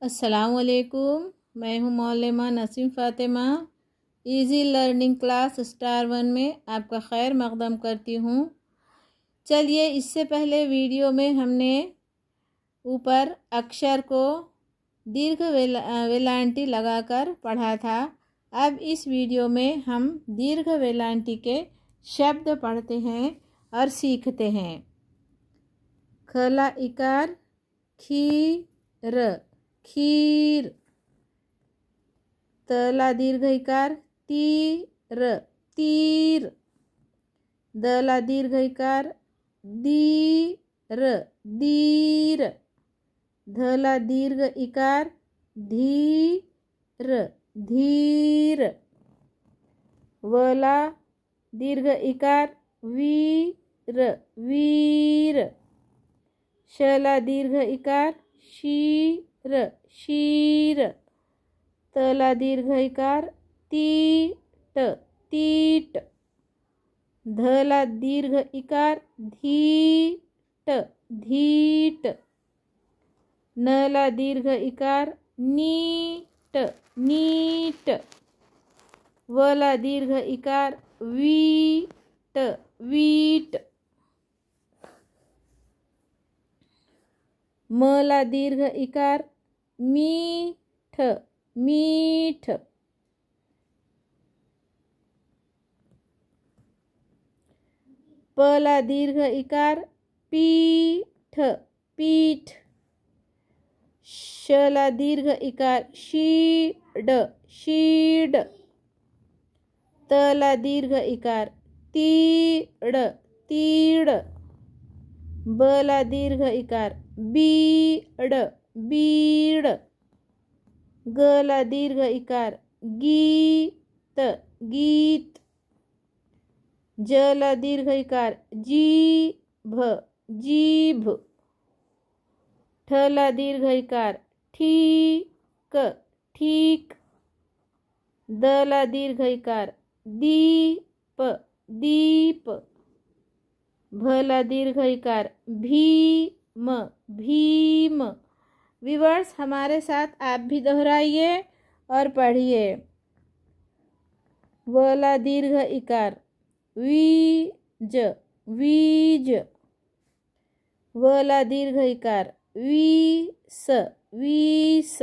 अस्सलामुअलैकुम। मैं हूँ मौलमा Naseem Fatima. Easy learning class star 1 में आपका खैर मक़दम करती हूँ। चलिए, इससे पहले वीडियो में हमने ऊपर अक्षर को दीर्घ वेलांटी लगाकर पढ़ा था। अब इस वीडियो में हम दीर्घ वेलांटी के शब्द पढ़ते हैं और सीखते हैं। खला इकार खीर, खीर। तला दीर्घ इकार तीर, तीर। दला दीर्घ इकार दीर, दीर। धला दीर्घ इकार धीर, धीर। वला दीर्घ इकार वीर, वीर। शला दीर्घ इकार शीर, शीर। तला दीर्घ इकार तीट, तीट। धला दीर्घ इकार धीट, धीट। नला दीर्घ इकार नीट, नीट। वला दीर्घ इकार वीट, वीट। मला दीर्घ इकार मीठ, मीठ। पला दीर्घ इकार पीठ, पीठ। शला दीर्घ इकार शीड, शीड। तला दीर्घ इकार तीड, तीड। बला दीर्घ इकार बीड, बीड। गला दीर्घ इकार गीत, गीत। जला दीर्घ इकार जीभ, जीभ। ठला दीर्घ इकार ठीक, ठीक। दला दीर्घ इकार दीप, दीप। भला दीर्घ इकार भीम, भीम। व्यूअर्स, हमारे साथ आप भी दोहराइए और पढ़िए। वला दीर्घ इकार वीज, वीज। वला दीर्घ इकार वीस, वीस।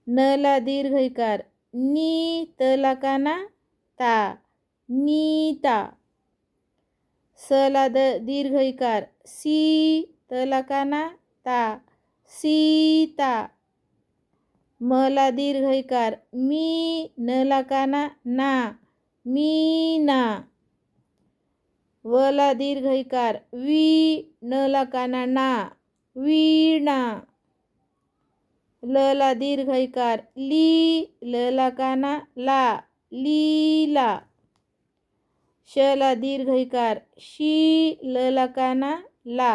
नला दीर्घ इकार नी, तला काना ता, नीता। सला दीर्घ इकार सी, तला काना ता, सीता। मला दीर्घ इकार मी, नला काना ना, मीना। वला दीर्घ इकार वी, नला काना ना, वीणा। लला दीर्घ इकार ली, लला काना ला, लीला। शला दीर्घ इकार शी, लला काना ला,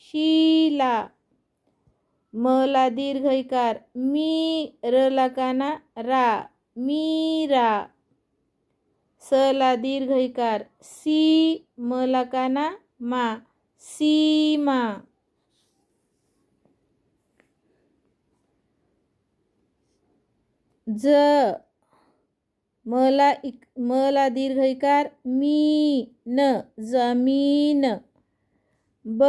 शीला। मला दीर्घ इकार मी, रला काना रा, मीरा। सला दीर्घ इकार सी, मला काना मा, सीमा। ज मला दीर्घ इकार मीन, जमीन। ब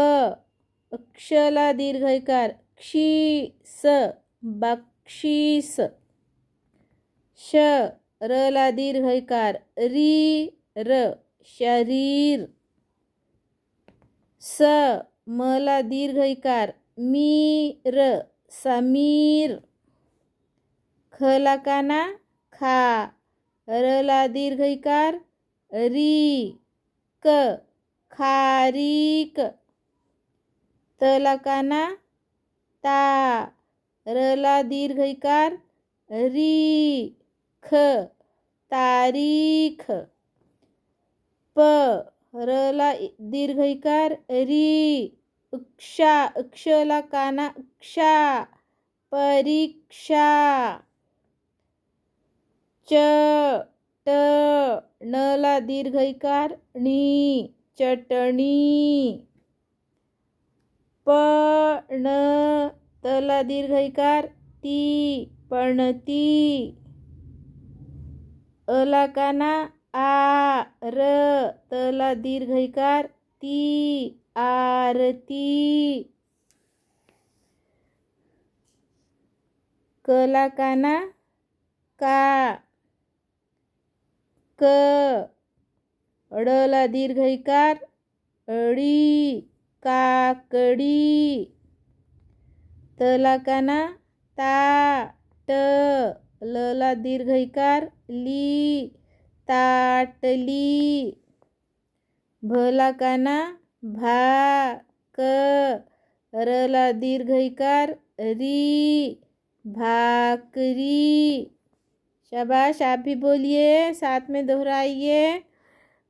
क्षला दीर्घ इकार क्षीस, बक्षीस। श रला दीर्घ इकार रीर, शरीर। स मला दीर्घ इकार मीर, समीर। खला काना खा, रला दीर्घ इकार री, क, खारीक। तला काना ता, रला दीर्घ इकार री, ख, तारीख। प रला दीर्घ इकार री, उक्षा, अक्षला काना उक्षा, परीक्षा। च ट नला दीर्घ इकार नी, चटणी। प न तला दीर्घ इकार ती, पणती। अला काना आ र, तला दीर्घ इकार ती, आरती। कला काना का, क। अडला दीर्घ इकार अडी, काकडी। तला काना ता, ट। लला दीर्घ इकार ली, ताटली। भला काना भा, क। रला दीर्घ इकार री, भाकरी। शाबाश, आप भी बोलिए, साथ में दोहराइए।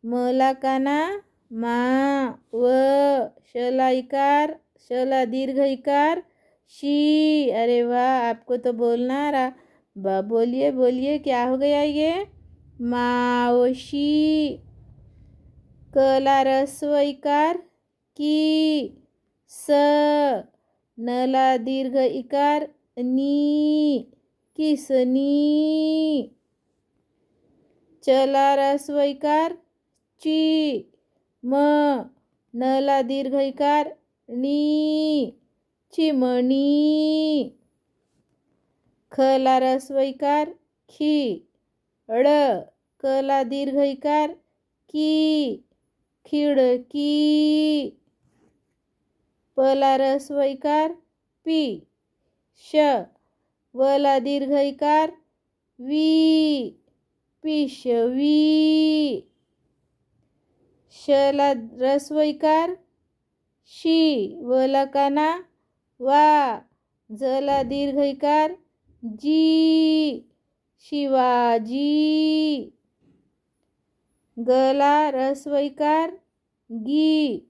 मला काना माँ, व। शला इकार, शला दीर्घ इकार शी। अरे वाह, आपको तो बोलना आ रहा। बोलिए बोलिए, क्या हो गया ये? मावशी। कला रस्व इकार की, स। नला दीर्घ इकार नी, किसनी। चला रस्व इकार ची, म। नला दीर्घ इकार नी, चिमणी। खला रस्व इकार खी, ड। कला दीर्घ इकार की, खिडकी। पला रस्व इकार पी, श। वला दीर्घ इकार वी, पिशवी। शला रस्व इकार शी, वला काना वा। जला दीर्घ इकार जी, शिवाजी। गला रस्व इकार गी,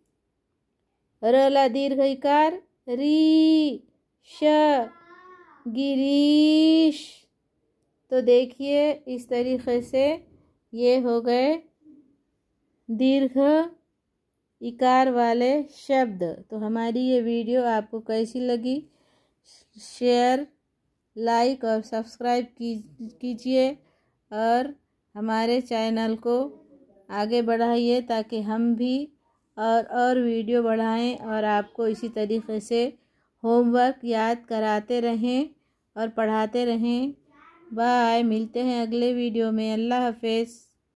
रला दीर्घ इकार री, श, गिरीश। तो देखिए, इस तरीके से ये हो गए दीर्घ इकार वाले शब्द। तो हमारी ये वीडियो आपको कैसी लगी? शेयर, लाइक और सब्सक्राइब कीजिए और हमारे चैनल को आगे बढ़ाइए ताकि हम भी और वीडियो बढ़ाएं और आपको इसी तरीके से होमवर्क याद कराते रहें और पढ़ाते रहें। बाय, मिलते हैं अगले वीडियो में। अल्लाह हाफ़िज़।